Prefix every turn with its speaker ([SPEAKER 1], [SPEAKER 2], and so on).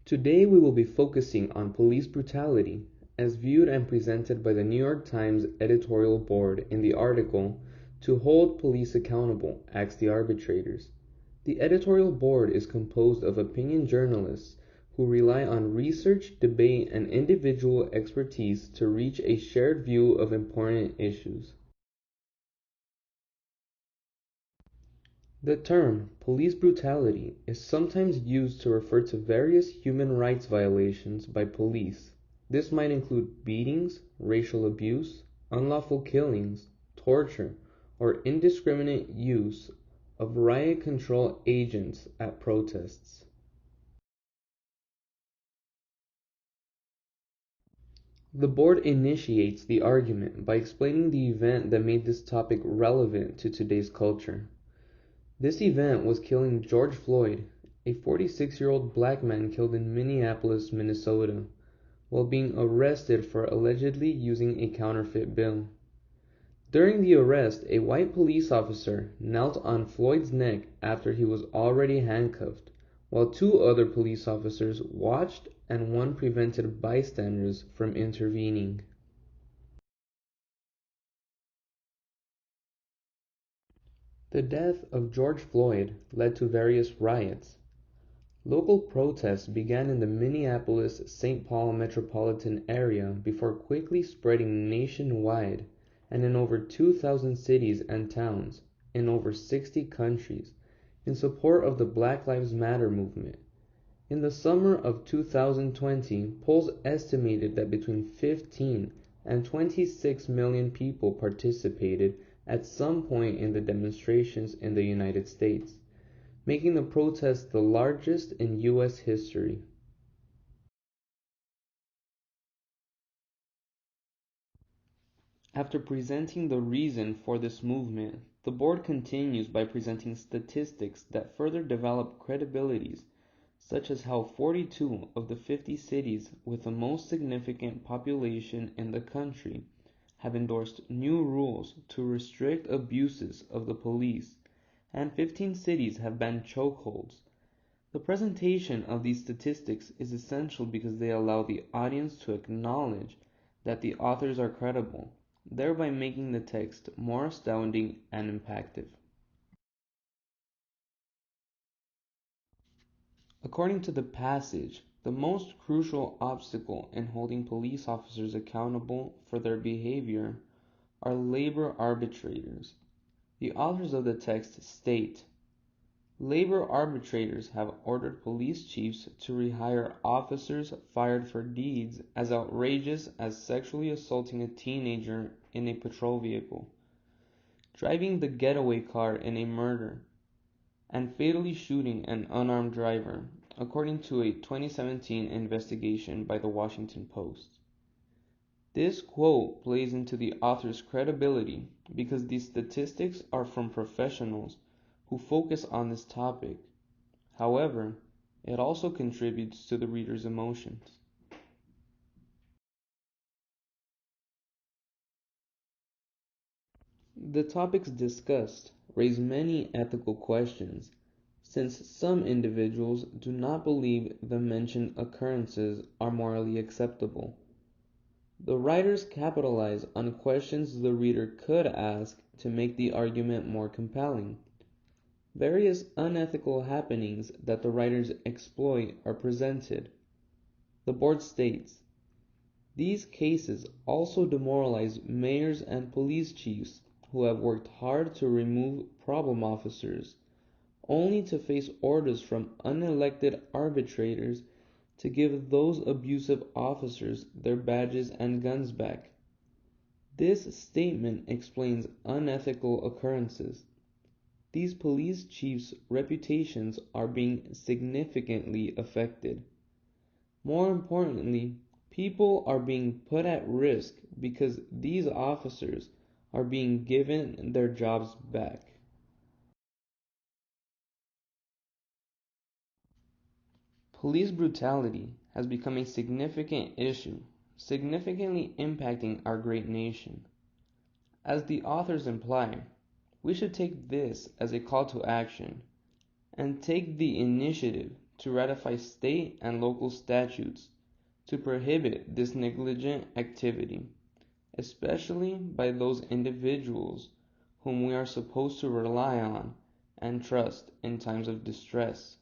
[SPEAKER 1] Today we will be focusing on police brutality, as viewed and presented by the New York Times editorial board in the article "To Hold Police Accountable, Ask the Arbitrators." The editorial board is composed of opinion journalists who rely on research, debate, and individual expertise to reach a shared view of important issues. The term "police brutality" is sometimes used to refer to various human rights violations by police. This might include beatings, racial abuse, unlawful killings, torture, or indiscriminate use of riot control agents at protests. The board initiates the argument by explaining the event that made this topic relevant to today's culture. This event was killing George Floyd, a 46-year-old black man killed in Minneapolis, Minnesota, while being arrested for allegedly using a counterfeit bill. During the arrest, a white police officer knelt on Floyd's neck after he was already handcuffed, while two other police officers watched and one prevented bystanders from intervening. The death of George Floyd led to various riots. Local protests began in the Minneapolis-Saint Paul metropolitan area before quickly spreading nationwide and in over 2,000 cities and towns in over 60 countries in support of the Black Lives Matter movement. In the summer of 2020, polls estimated that between 15 and 26 million people participated at some point in the demonstrations in the United States, making the protest the largest in U.S. history. After presenting the reason for this movement, the board continues by presenting statistics that further develop credibilities, such as how 42 of the 50 cities with the most significant population in the country have endorsed new rules to restrict abuses of the police, and 15 cities have banned chokeholds. The presentation of these statistics is essential because they allow the audience to acknowledge that the authors are credible, thereby making the text more astounding and impactful. According to the passage, the most crucial obstacle in holding police officers accountable for their behavior are labor arbitrators. The authors of the text state, "Labor arbitrators have ordered police chiefs to rehire officers fired for deeds as outrageous as sexually assaulting a teenager in a patrol vehicle, driving the getaway car in a murder, and fatally shooting an unarmed driver," according to a 2017 investigation by the Washington Post. This quote plays into the author's credibility because these statistics are from professionals who focus on this topic. However, it also contributes to the reader's emotions. The topics discussed raise many ethical questions, since some individuals do not believe the mentioned occurrences are morally acceptable. The writers capitalize on questions the reader could ask to make the argument more compelling. Various unethical happenings that the writers exploit are presented. The board states, "These cases also demoralize mayors and police chiefs who have worked hard to remove problem officers, only to face orders from unelected arbitrators to give those abusive officers their badges and guns back." This statement explains unethical occurrences. These police chiefs' reputations are being significantly affected. More importantly, people are being put at risk because these officers are being given their jobs back. Police brutality has become a significant issue, significantly impacting our great nation. As the authors imply, we should take this as a call to action and take the initiative to ratify state and local statutes to prohibit this negligent activity, especially by those individuals whom we are supposed to rely on and trust in times of distress.